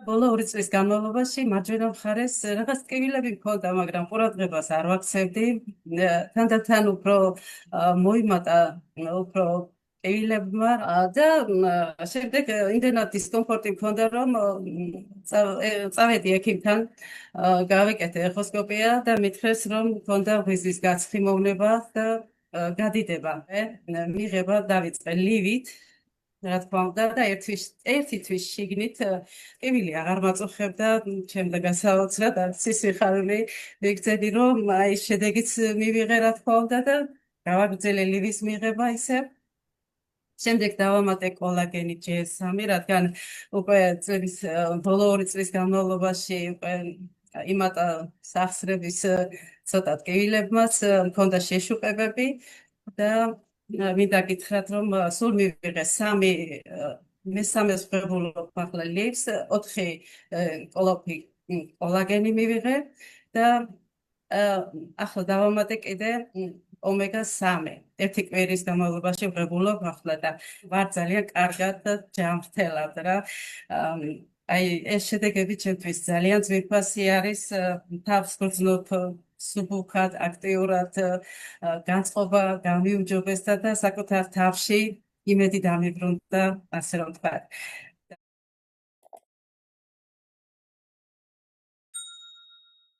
ბოლო 2 წლის განმავლობაში მარჯვენა მხარეს რაღაც ტკივილები მქონდა, მაგრამ ყურადღებას არ ვაქცევდი. თანდათან უფრო მოიმატა უფრო ტკივილებმა და შემდეგ იმდენად დისკომფორტი მქონდა, რომ წავედი ექიმთან, გავეკეთე ეხოსკოპია და მითხრეს, რომ მქონდა ღვიძლის გაცხიმოვნება და გადიდება. მიღება დავიწყე ლივით. რა თქმა უნდა და ერთი თვის შიგნით ტკივილი აღარ მაწუხებდა ჩემს გასაოცრად არც ის სიხარული მიგწედი რომ აი შედეგიც მივიღე რა თქმა უნდა და გავაგრძელე ლივის მიღება ისე შემდეგ დავამატე კოლაგენი J3 რადგან უკვე წლების ბოლო 2 წლის განმავლობაში უკვე იმატა სახსრების ცოტა ტკივილებმაც მქონდა შეშუყებები და მინდა გითხრათ რომ სულ მივიღე 3 მესამეს ვღებულობ ახლა ლივს 4 კოლაგენი მივიღე და ახლა დავამატე კიდე ომეგა 3 ერთი კვირის განმავლობაში ვღებულობ ახლა და ვარ ძალიან კარგად ჯანმრთელად რა აი ეს შედეგები ჩემთვის ძალიან ძვირფასი არის თავს გრძნობ სუბუქად აქტიურად განწყობა გამიუმჯობესდა და საკუთარ თავში იმედი დამიბრუნდა ასე რომ ვთქვა